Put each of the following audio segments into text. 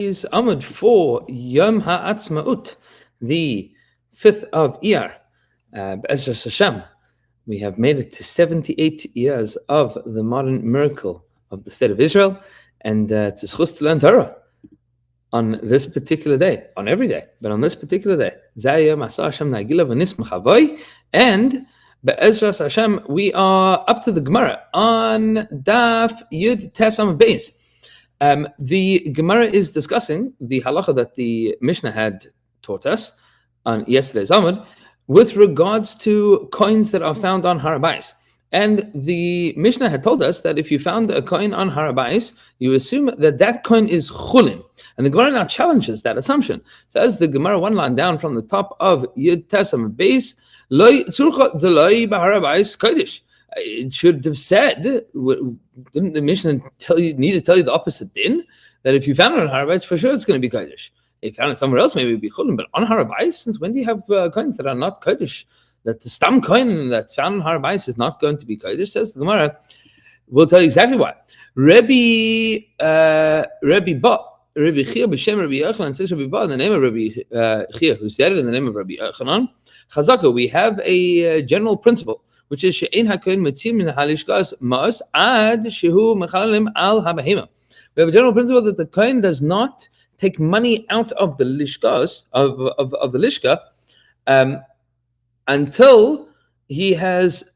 is Amud for Yom Ha'atzmaut, the 5th of Iyar, Be'ezras Hashem. We have made it to 78 years of the modern miracle of the state of Israel, and it's a zchus to learn Torah on this particular day, on every day, but on this particular day. And Be'ezras Hashem, we are up to the Gemara on Daf Yud Tesam Beis. The Gemara is discussing the halacha that the Mishnah had taught us on yesterday's Amud with regards to coins that are found on Har HaBayis. And the Mishnah had told us that if you found a coin on Har HaBayis, you assume that that coin is chulin. And the Gemara now challenges that assumption. So as the Gemara one line down from the top of Yud Tesam Beis, Loi tzurcha deloi b'Har HaBayis kodesh. It should have said, didn't the Mishnah need to tell you the opposite din? That if you found it on Har HaBayis, for sure it's going to be Kodesh. If you found it somewhere else, maybe it would be Chulin. But on Har HaBayis, since when do you have coins that are not Kodesh? That the stam coin that's found on Har HaBayis is not going to be Kodesh, says the Gemara. We'll tell you exactly why. Rabbi Chia b'shem Rabbi Yochanan says Rabbi Ba in the name of Rabbi Chia, who said it in the name of Rabbi Yochanan. Chazaka, we have a general principle, which is she'ein hakohen mitzim min halishkas ma'os ad shehu mechalalim al habahima. We have a general principle that the kohen does not take money out of the lishkas of the lishka until he has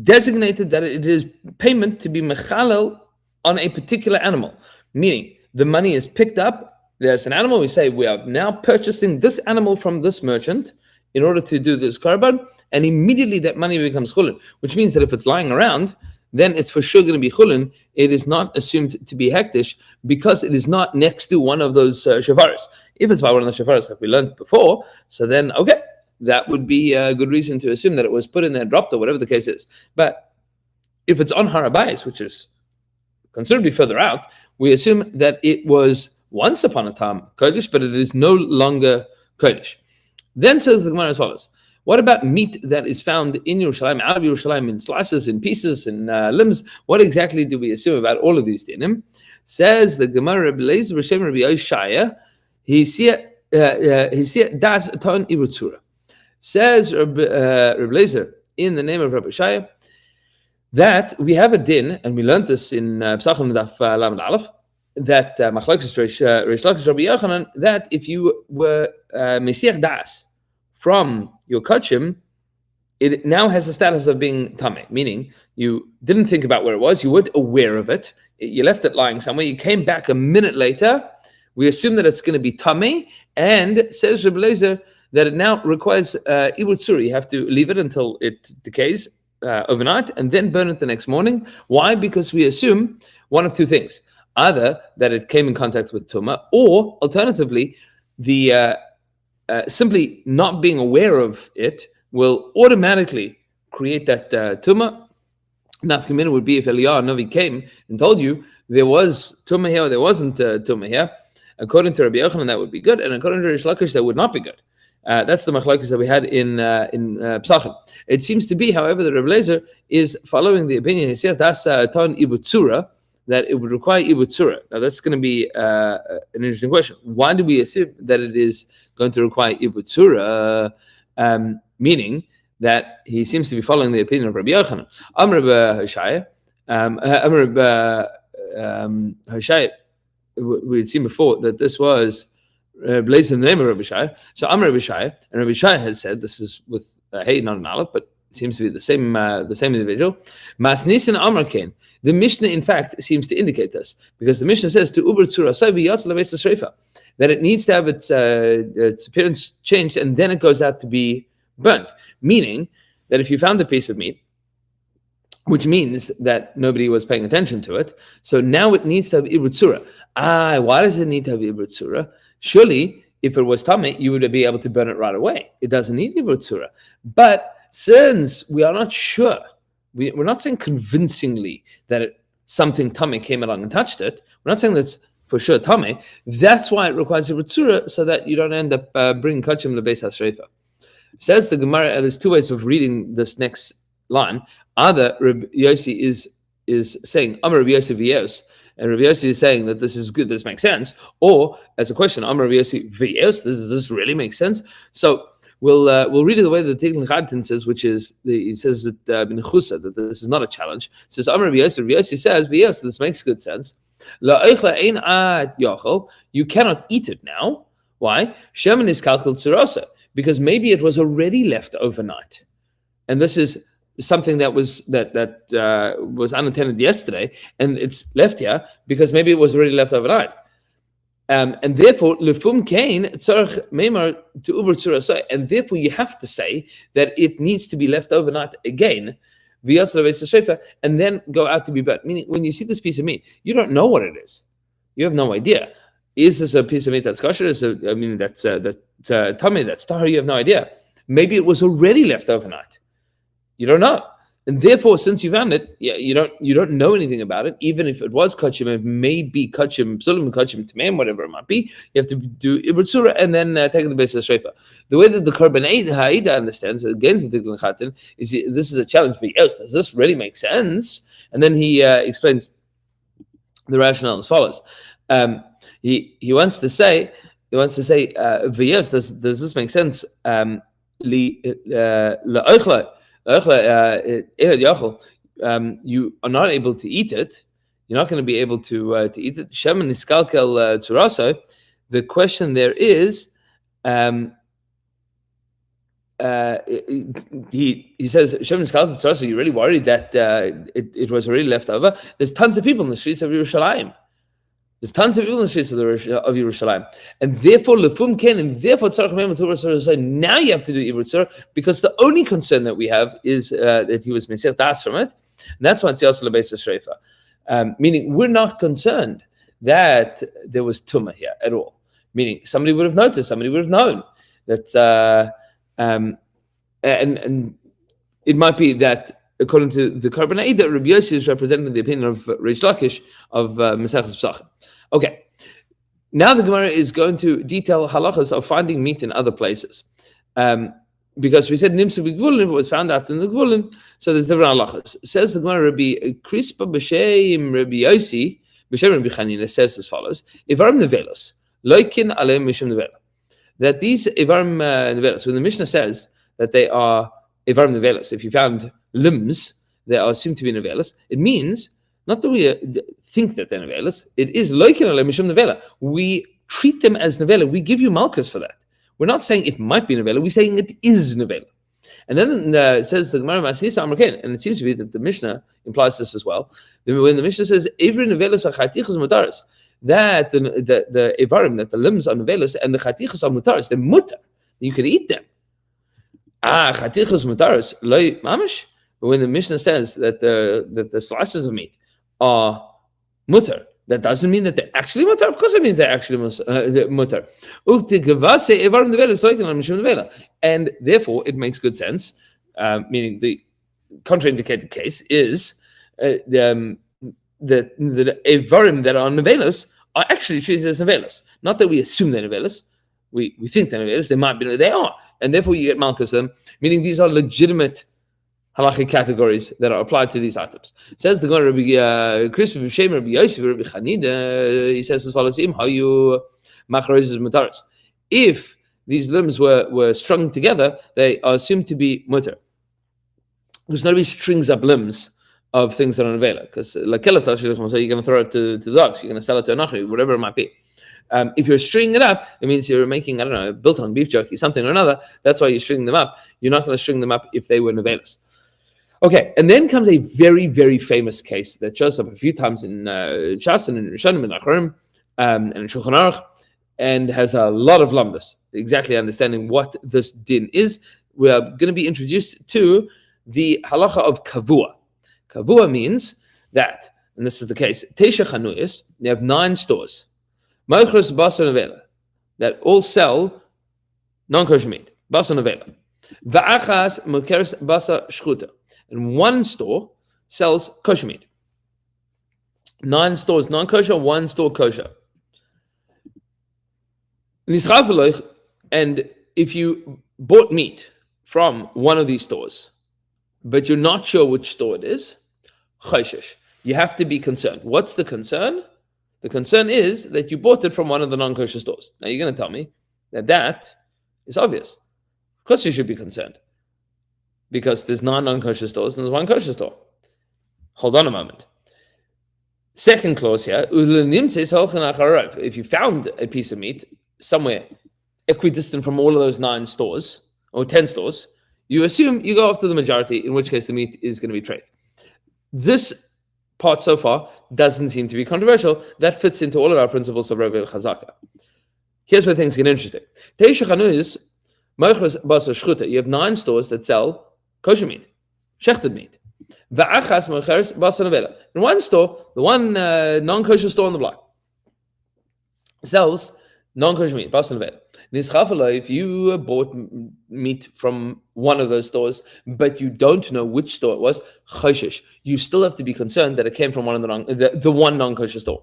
designated that it is payment to be mechalel on a particular animal. Meaning, the money is picked up. There's an animal. We say we are now purchasing this animal from this merchant in order to do this korban, and immediately that money becomes chulin, which means that if it's lying around, then it's for sure going to be chulin. It is not assumed to be hektish because it is not next to one of those shavaris. If it's by one of the shavaris that we learned before, so then, okay, that would be a good reason to assume that it was put in there, dropped, or whatever the case is. But if it's on Har HaBayis, which is considerably further out, we assume that it was once upon a time kodesh, but it is no longer kodesh. Then says the Gemara as follows: what about meat that is found in Yerushalayim, out of Yerushalayim, in slices, in pieces, in limbs? What exactly do we assume about all of these dinim? Says the Gemara, Rabbi Lezer b'shem Rabbi Yoshaya, he see das ton ibutzura. Says Rabbi Lezer in the name of Rabbi Yoshaya that we have a din, and we learned this in Pesachim Daf Lamed Aleph, that Machlokes Reish Lakish Rabbi Yochanan, that if you were Mesiach Das from your kachim, it now has the status of being tameh, meaning you didn't think about where it was, you weren't aware of it, you left it lying somewhere, you came back a minute later, we assume that it's going to be tameh, and says Rabbi Lezer that it now requires ibur tzura. You have to leave it until it decays overnight and then burn it the next morning. Why? Because we assume one of two things: either that it came in contact with tumah, or alternatively, the simply not being aware of it will automatically create that tumah. Nafkamina would be if Eliyahu Novi came and told you there was tumah here or there wasn't tumah here. According to Rabbi Yochanan, that would be good, and according to Reish Lakish, that would not be good. That's the machlokes that we had in Pesachim. It seems to be, however, that Rabbi Lezer is following the opinion. He says that's ton ibutzura, that it would require ibutzura. Now that's going to be an interesting question. Why do we assume that it is going to require ibutzura? Meaning that he seems to be following the opinion of Rabbi Yochanan. Amr Hoshaya, Hoshaya, we had seen before that this was blazed in the name of Rabbi Shai. So Amr Rabbi Shai, and Rabbi Shai had said, this is with hey, not an aleph, but it seems to be the same individual. Mas Nisan Amr Kain. The Mishnah, in fact, seems to indicate this, because the Mishnah says to Uber Tzura that it needs to have its appearance changed, and then it goes out to be burnt. Meaning that if you found a piece of meat, which means that nobody was paying attention to it, so now it needs to have ibur tzura. Why does it need to have ibur tzura? Surely, if it was tameh, you would be able to burn it right away. It doesn't need ibur tzura. But since we are not sure, we're not saying convincingly that something tameh came along and touched it. We're not saying that's for sure tameh. That's why it requires ibur tzura, so that you don't end up bringing kachim lebeis hasreifa. Says the Gemara, there's two ways of reading this next line. Either Rabbi Yossi is saying Amar Rabbi Yossi v'yos, And Rabbi Yossi is saying that this is good, this makes sense. Or as a question, Amar Rabbi Yossi, does this really make sense? So we'll read it the way that the Tikkun Chadtin says, which is he says that that this is not a challenge. It says Amar Rabbi Yossi says, this makes good sense. You cannot eat it now. Why? Shemin is kalkul tzurasa, because maybe it was already left overnight, and this is something that was unattended yesterday, and it's left here because maybe it was already left overnight, and therefore lefum kain tzarich meimar to uber tzurasa, and therefore you have to say that it needs to be left overnight again, and then go out to be burnt. Meaning, when you see this piece of meat, you don't know what it is. You have no idea. Is this a piece of meat that's kosher? That's tummy, that's tahar. You have no idea. Maybe it was already left overnight. You don't know, and therefore, since you found it, you don't know anything about it. Even if it was kachim, it may be kachim, psulim, kachim, tamim, whatever it might be. You have to do ibutzura and then take the base of shreifa. The way that the korban ha'ida understands against the Tikkun Chatan is this is a challenge for Yos. Does this really make sense? And then he explains the rationale as follows. He wants to say, V'yos, does this make sense? You are not able to eat it. You're not going to be able to eat it. Shemen iskalkel tzurasa. The question there is, he says, Shemen iskalkel tzurasa. You're really worried that it was already left over. There's tons of people in the streets of Yerushalayim. There's tons of people in the streets of Yerushalayim, and therefore lefum ken, and therefore tzarich meimar to uber tzurah. Now you have to do ibur tzurah, because the only concern that we have is that he was mesech das from it, and that's why it's also lebeis shreifa. Meaning, we're not concerned that there was tumah here at all. Meaning, somebody would have noticed, somebody would have known that, and it might be that, according to the korban ha'ida, Rabbi Yossi is representing the opinion of Reish Lakish of Maseches Pesachim. Okay, now the Gemara is going to detail halachas of finding meat in other places, because we said nimsu b'gvulin, if it was found out in the gvulin, so there's different halachas. Says the Gemara, Rabbi Krispa b'shem Rabbi Yossi b'shem Rabbi Chanina says as follows: Ivarim nevelos loikin aleim mishum nevela. That these Ivarim nevelos, when the Mishnah says that they are Ivarim nevelos, if you found limbs that are assumed to be nevelas, it means not that we think that they're nevelas. It is loikin alei mishum nevela. We treat them as nevela. We give you malchus for that. We're not saying it might be nevela. We're saying it is nevela. And then it says the Gemara Maseches Amar, and it seems to be that the Mishnah implies this as well. When the Mishnah says every nevelas v'chatichas mutaris, that the ivarim, that the limbs are nevelas and the chatichas are mutaris, they're mutar. You can eat them. Chatichas mutaris loy mamish. But when the Mishnah says that the slices of meat are mutar, that doesn't mean that they're actually mutar. Of course, it means they're actually mutar. And therefore, it makes good sense. Meaning, the contraindicated case is the evarim that are nevelos are actually treated as nevelos. Not that we assume they're nevelos. We think they're nevelos. They might be. They are, and therefore you get malchus them. Meaning, these are legitimate halachic categories that are applied to these items. It says the Gemara, Rabbi Chris b'shem Rabbi Yossi Rabbi Chanina, he says as follows: how you macharozes mutaris. If these limbs were strung together, they are assumed to be mutar. Because nobody strings up limbs of things that are nevela. Because like so you're going to throw it to the dogs, you're going to sell it to a nachri, whatever it might be. If you're stringing it up, it means you're making, I don't know, biltong, beef jerky, something or another. That's why you're stringing them up. You're not going to string them up if they were nevelas. Okay, and then comes a very, very famous case that shows up a few times in Shas and in Rishonim and Acharim and in Shulchan Aruch, and has a lot of lumdus, exactly understanding what this din is. We are going to be introduced to the halacha of kavua. Kavua means that, and this is the case, Teisha Chanuyas, they have 9 stores, Mochros Basar Nevela, that all sell non-kosher meat, Basar Nevela. Va'achas Mokeres Basar Shchuta. And one store sells kosher meat. 9 stores non-kosher, 1 store kosher. And if you bought meat from one of these stores, but you're not sure which store it is, choshesh, you have to be concerned. What's the concern? The concern is that you bought it from one of the non-kosher stores. Now, you're going to tell me that is obvious. Of course you should be concerned, because there's 9 non-kosher stores and there's 1 kosher store. Hold on a moment. Second clause here, if you found a piece of meat somewhere equidistant from all of those 9 stores, or 10 stores, you assume you go after the majority, in which case the meat is going to be treif. This part so far doesn't seem to be controversial. That fits into all of our principles of Rabbi Chazaka. Here's where things get interesting. You have 9 stores that sell kosher meat, shechted meat. In one store, the one non-kosher store on the block sells non-kosher meat, if you bought meat from one of those stores, but you don't know which store it was, you still have to be concerned that it came from one of the one non-kosher store.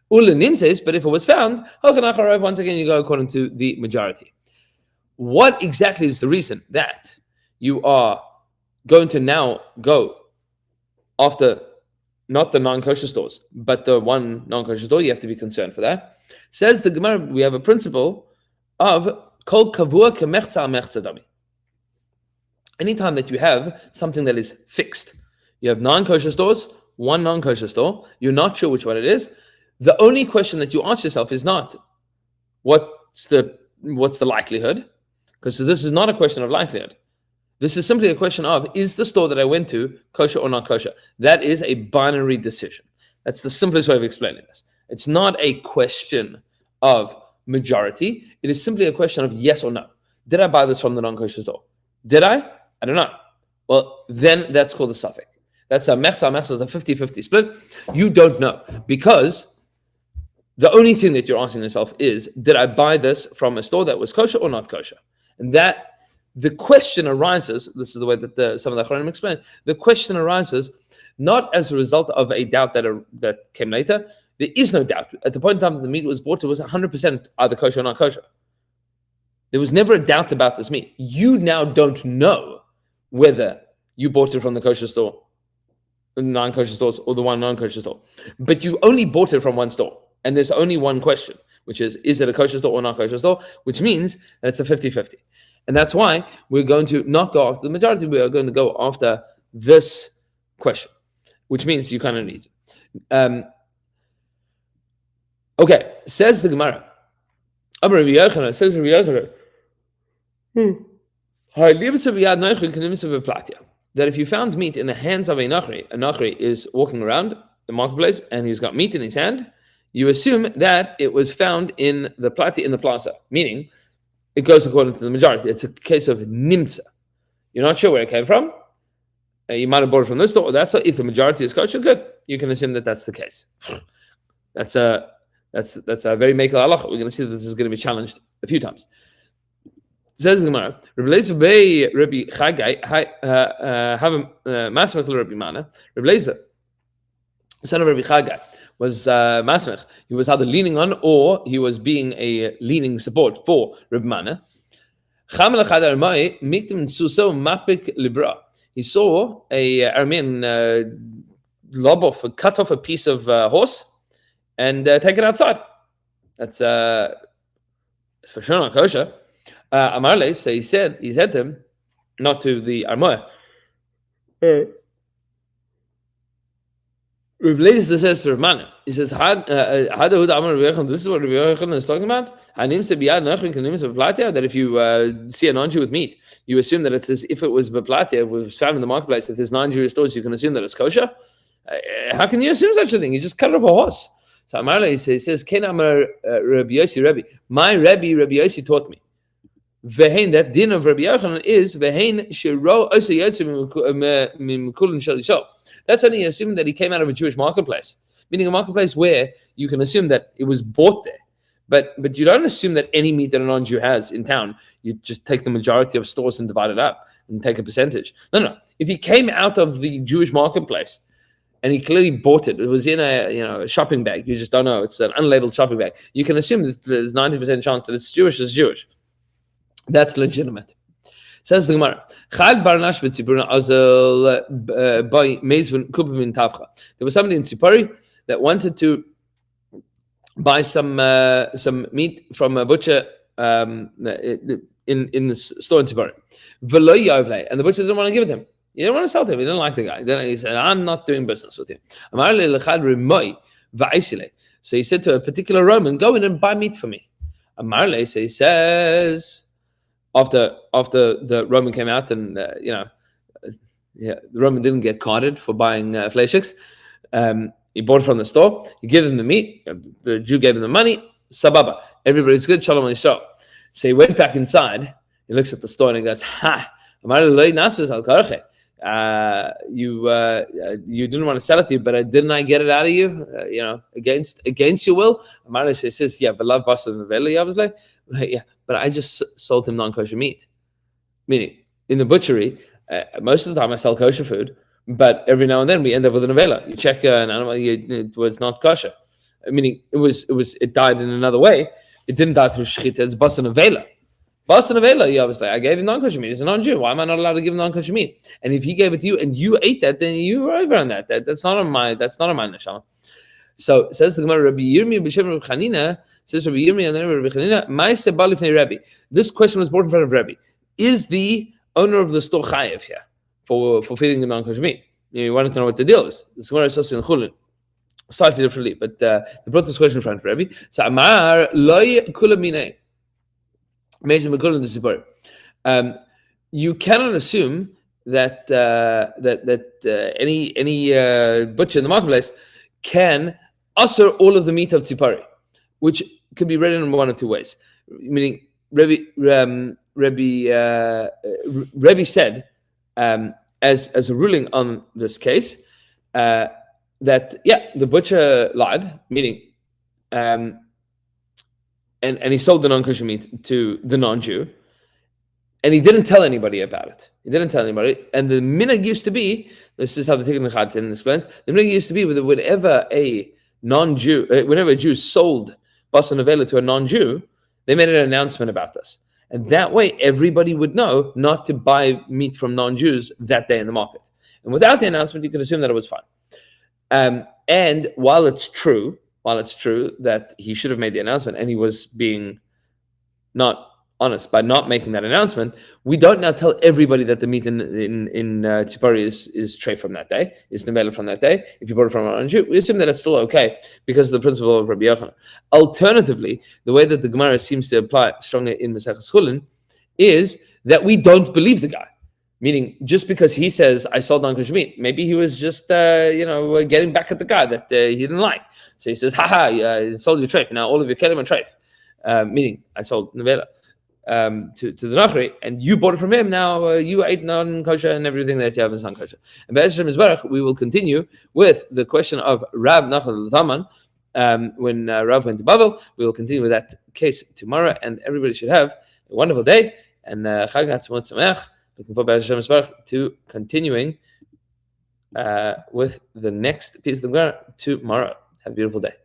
But if it was found, once again, you go according to the majority. What exactly is the reason that you are going to now go after not the non-kosher stores, but the one non-kosher store? You have to be concerned for that. Says the Gemara, we have a principle of kol kavua kemechza mechza dami. Anytime that you have something that is fixed, you have non-kosher stores, one non-kosher store, you're not sure which one it is. The only question that you ask yourself is not what's the likelihood, because this is not a question of likelihood. This is simply a question of, is the store that I went to kosher or not kosher? That is a binary decision. That's the simplest way of explaining this. It's not a question of majority. It is simply a question of yes or no. Did I buy this from the non-kosher store? Did I? I don't know. Well, then that's called a suffix. That's a mechza, a 50-50 split. You don't know, because the only thing that you're asking yourself is, did I buy this from a store that was kosher or not kosher? And that the question arises, this is the way that some of the Achronim explain, the question arises not as a result of a doubt that came later. There is no doubt. At the point in time that the meat was bought, it was 100% either kosher or not kosher. There was never a doubt about this meat. You now don't know whether you bought it from the kosher store, the non-kosher stores, or the one non-kosher store. But you only bought it from one store. And there's only one question, which is it a kosher store or not kosher store? Which means that it's a 50-50. And that's why we're going to not go after the majority. We are going to go after this question, which means you kind of need it. Okay, says the Gemara. Says Rabbi Yochanan, that if you found meat in the hands of a Nachri is walking around the marketplace and he's got meat in his hand, you assume that it was found in the plati, in the plaza, meaning it goes according to the majority. It's a case of nimtza. You're not sure where it came from. You might have bought it from this store or that store. If the majority is kosher, good. You can assume that that's the case. That's a very mekel halacha. We're going to see that this is going to be challenged a few times. Says the Gemara, Rabbi Lezer bei Rabbi Chagai have a masmech Rabbi Mana. Rabbi Lezer, son of Rabbi Chagai, was masmech. He was either leaning on or he was being a leaning support for Rabbi Mana. He saw a Aramean lob off, cut off a piece of horse and take it outside. That's for sure not kosher. Amarle, so he said to him, not to the Armoy. Rabbi Lezer says to Rabbi Mana, he says, this is what Rabbi Yochanan is talking about. That if you see a non-Jew with meat, you assume that it's as if it was beplatia, it was found in the marketplace. If there's non-Jewish stores, you can assume that it's kosher. How can you assume such a thing? You just cut it off a horse. So Amarle, he says, Rabbi Yossi, Rabbi. My Rabbi Yossi taught me. Vehein, that din of Rabbi Yochanan is vehein shiro osa yotzim mikulin shel yishol. That's only assuming that he came out of a Jewish marketplace, meaning a marketplace where you can assume that it was bought there. But you don't assume that any meat that a non-Jew has in town, you just take the majority of stores and divide it up and take a percentage. No. If he came out of the Jewish marketplace and he clearly bought it, it was in a shopping bag. You just don't know. It's an unlabeled shopping bag. You can assume that there's 90% chance that it's Jewish. That's legitimate. Says the Gemara, there was somebody in Tzipori that wanted to buy some meat from a butcher in the store in Tzibori. And the butcher didn't want to give it to him. He didn't want to sell to him. He didn't like the guy. Then he said, I'm not doing business with you. So he said to a particular Roman, go in and buy meat for me. So he says, after the Roman came out and, the Roman didn't get carded for buying fleischiks. He bought it from the store. He gave him the meat. The Jew gave him the money. Sababa. Everybody's good. Shalom Aleichem. So he went back inside. He looks at the store and he goes, ha. You didn't want to sell it to you, but didn't I get it out of you? Against your will. He says, yeah, but love yeah, but I just sold him non-kosher meat. Meaning, in the butchery, most of the time I sell kosher food, but every now and then we end up with an avela. You check an animal, it was not kosher. Meaning, it died in another way. It didn't die through shechita. It's bas and avela. Bas and avela, you obviously, I gave him non-kosher meat. He's a non-Jew. Why am I not allowed to give him non-kosher meat? And if he gave it to you and you ate that, then you were over on that. That's not on my neshama. So says the Gemara, Rabbi Yirmi, B'Shem Rabbi Chanina, says Rabbi Yirmi and then Rabbi Chanina, Ma'aseh ba lifnei Rabbi. This question was brought in front of Rabbi. Is the owner of the store chayev here for feeding the non-kosher meat? You wanted to know what the deal is. This Gemara is also in Chulin, slightly differently, but they brought this question in front of Rabbi. So Amar loy kula minei. You cannot assume that any butcher in the marketplace can usher all of the meat of tzipari, which could be read in one of two ways. Meaning, Rebbe said, as a ruling on this case, that the butcher lied, meaning, and he sold the non-kosher meat to the non-Jew, and he didn't tell anybody about it. He didn't tell anybody. And the minhag used to be, this is how the Tikkun Chatin explains, the minhag used to be that whenever a Jew sold bas and avela to a non-Jew, they made an announcement about this. And that way, everybody would know not to buy meat from non-Jews that day in the market. And without the announcement, you could assume that it was fine. And while it's true that he should have made the announcement and he was being not honest by not making that announcement, we don't now tell everybody that the meat in Tzipori is treif from that day, is nevela from that day. If you bought it from a non-Jew, we assume that it's still okay because of the principle of Rabbi Yochanan. Alternatively, the way that the Gemara seems to apply strongly in Maseches Chulin is that we don't believe the guy. Meaning, just because he says, I sold non-kosher meat, maybe he was just, getting back at the guy that he didn't like. So he says, I sold you treif. Now all of your kelim are treif. Meaning, I sold nevela to the Nachri, and you bought it from him. Now you ate non-kosher and everything that you have is non-kosher. And Be'ez Hashem Yisbarach, we will continue with the question of Rav Nachal Taman. When Rav went to Babel, we will continue with that case tomorrow, and everybody should have a wonderful day. And Chag Hatzmot Sameach. Looking forward to continuing with the next piece of the Gemara tomorrow. Have a beautiful day.